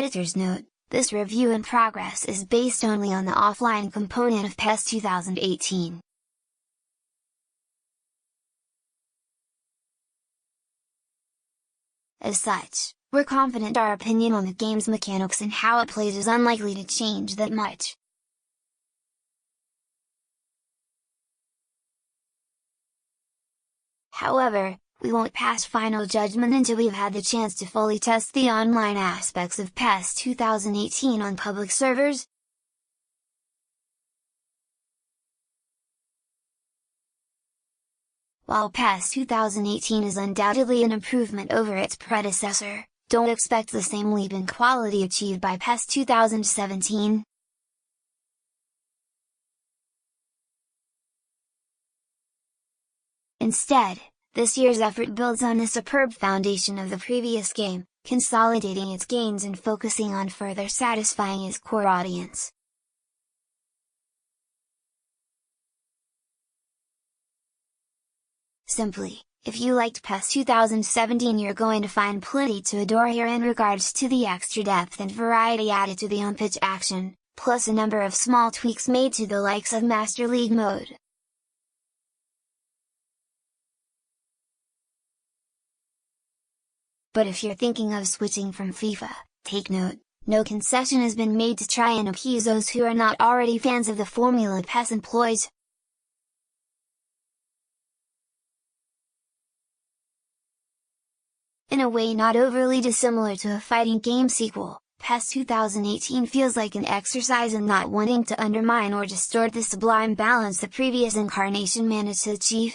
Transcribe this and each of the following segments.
Editor's note: this review in progress is based only on the offline component of PES 2018. As such, we're confident our opinion on the game's mechanics and how it plays is unlikely to change that much. However, we won't pass final judgment until we've had the chance to fully test the online aspects of PES 2018 on public servers. While PES 2018 is undoubtedly an improvement over its predecessor, don't expect the same leap in quality achieved by PES 2017. Instead, this year's effort builds on the superb foundation of the previous game, consolidating its gains and focusing on further satisfying its core audience. Simply, if you liked PES 2017, you're going to find plenty to adore here in regards to the extra depth and variety added to the on-pitch action, plus a number of small tweaks made to the likes of Master League mode. But if you're thinking of switching from FIFA, take note, no concession has been made to try and appease those who are not already fans of the formula PES employs. In a way not overly dissimilar to a fighting game sequel, PES 2018 feels like an exercise in not wanting to undermine or distort the sublime balance the previous incarnation managed to achieve.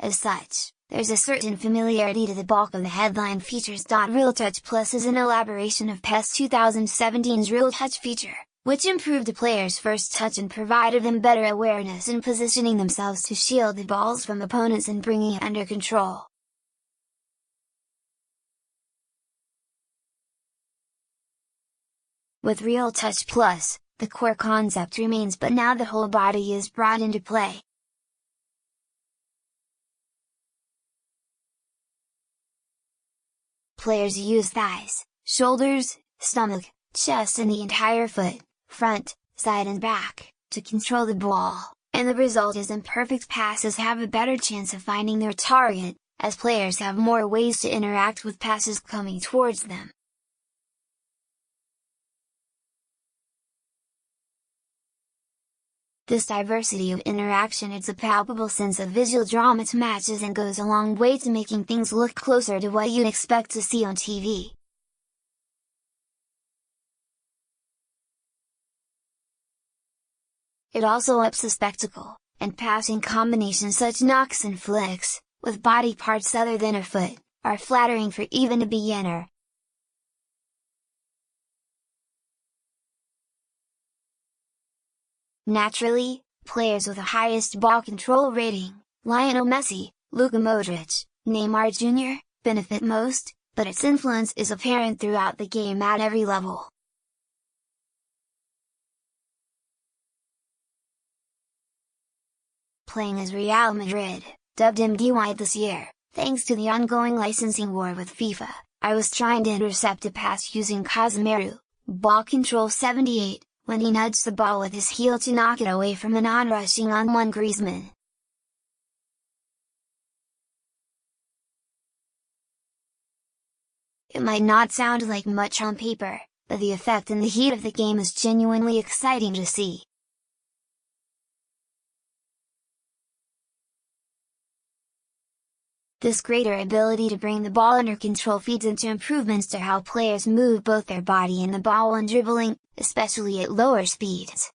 As such, there's a certain familiarity to the bulk of the headline features.Real Touch Plus is an elaboration of PES 2017's Real Touch feature, which improved the player's first touch and provided them better awareness in positioning themselves to shield the balls from opponents and bringing it under control. With Real Touch Plus, the core concept remains, but now the whole body is brought into play. Players use thighs, shoulders, stomach, chest and the entire foot, front, side and back, to control the ball, and the result is imperfect passes have a better chance of finding their target, as players have more ways to interact with passes coming towards them. This diversity of interaction adds a palpable sense of visual drama to matches and goes a long way to making things look closer to what you'd expect to see on TV. It also ups the spectacle, and passing combinations such knocks and flicks, with body parts other than a foot, are flattering for even a beginner. Naturally, players with the highest ball control rating, Lionel Messi, Luka Modric, Neymar Jr., benefit most, but its influence is apparent throughout the game at every level. Playing as Real Madrid, dubbed them.This this year, thanks to the ongoing licensing war with FIFA, I was trying to intercept a pass using Casemiro, ball control 78, when he nudged the ball with his heel to knock it away from an onrushing Antoine Griezmann. It might not sound like much on paper, but the effect in the heat of the game is genuinely exciting to see. This greater ability to bring the ball under control feeds into improvements to how players move both their body and the ball when dribbling, especially at lower speeds.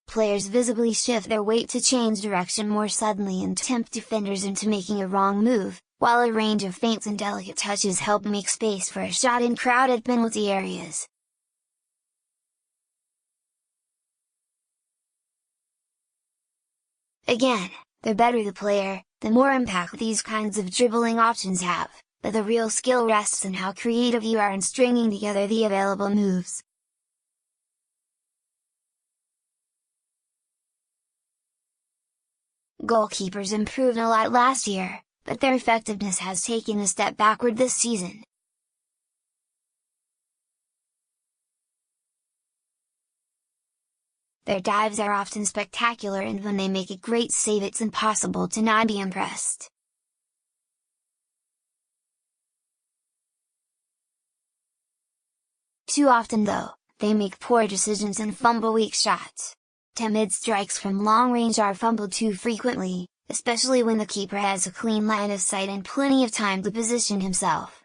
Players visibly shift their weight to change direction more suddenly and tempt defenders into making a wrong move, while a range of feints and delicate touches help make space for a shot in crowded penalty areas. Again, the better the player, the more impact these kinds of dribbling options have, but the real skill rests in how creative you are in stringing together the available moves. Goalkeepers improved a lot last year, but their effectiveness has taken a step backward this season. Their dives are often spectacular, and when they make a great save it's impossible to not be impressed. Too often though, they make poor decisions and fumble weak shots. Timid strikes from long range are fumbled too frequently, especially when the keeper has a clean line of sight and plenty of time to position himself.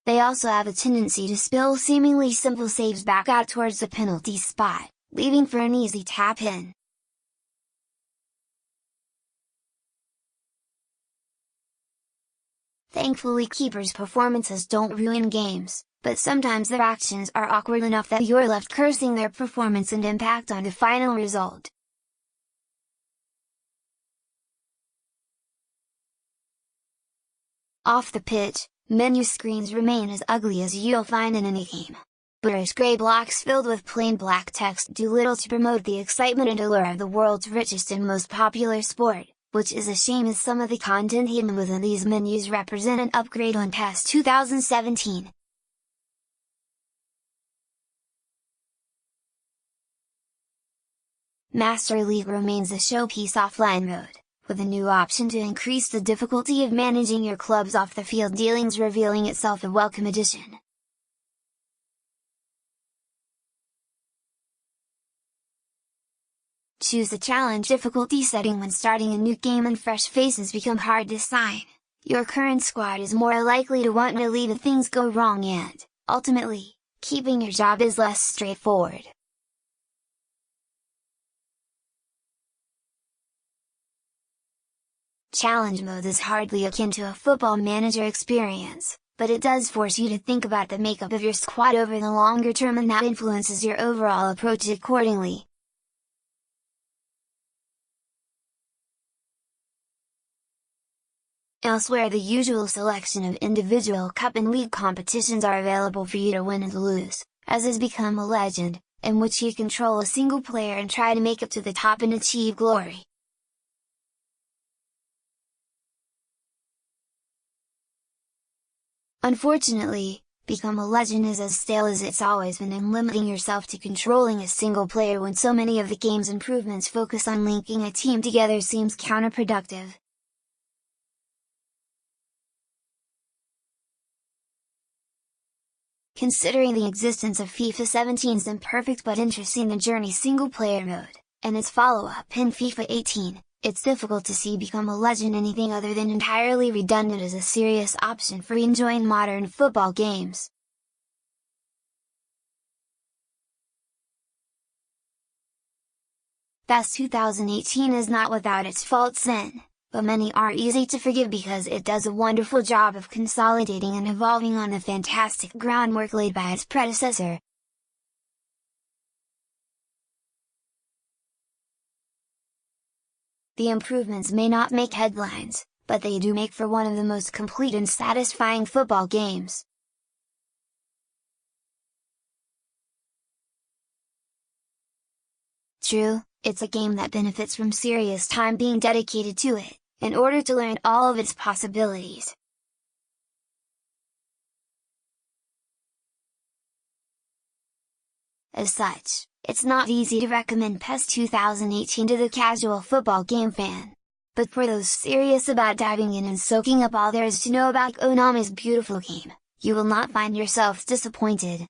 They also have a tendency to spill seemingly simple saves back out towards the penalty spot, leaving for an easy tap in. Thankfully keepers' performances don't ruin games, but sometimes their actions are awkward enough that you're left cursing their performance and impact on the final result. Off the pitch, menu screens remain as ugly as you'll find in any game. Bluish grey blocks filled with plain black text do little to promote the excitement and allure of the world's richest and most popular sport, which is a shame as some of the content hidden within these menus represent an upgrade on PES 2017. Master League remains a showpiece offline mode, with a new option to increase the difficulty of managing your club's off-the-field dealings revealing itself a welcome addition. Choose the challenge difficulty setting when starting a new game and fresh faces become hard to sign. Your current squad is more likely to want to leave if things go wrong and, ultimately, keeping your job is less straightforward. Challenge mode is hardly akin to a football manager experience, but it does force you to think about the makeup of your squad over the longer term, and that influences your overall approach accordingly. Elsewhere, the usual selection of individual cup and league competitions are available for you to win and lose, as has become a legend, in which you control a single player and try to make it to the top and achieve glory. Unfortunately, Become a Legend is as stale as it's always been, and limiting yourself to controlling a single player when so many of the game's improvements focus on linking a team together seems counterproductive. Considering the existence of FIFA 17's imperfect but interesting The Journey single-player mode, and its follow-up in FIFA 18, it's difficult to see Become a Legend anything other than entirely redundant as a serious option for enjoying modern football games. PES 2018 is not without its faults then, but many are easy to forgive because it does a wonderful job of consolidating and evolving on the fantastic groundwork laid by its predecessor. The improvements may not make headlines, but they do make for one of the most complete and satisfying football games. True, it's a game that benefits from serious time being dedicated to it, in order to learn all of its possibilities. As such, it's not easy to recommend PES 2018 to the casual football game fan. But for those serious about diving in and soaking up all there is to know about Konami's beautiful game, you will not find yourselves disappointed.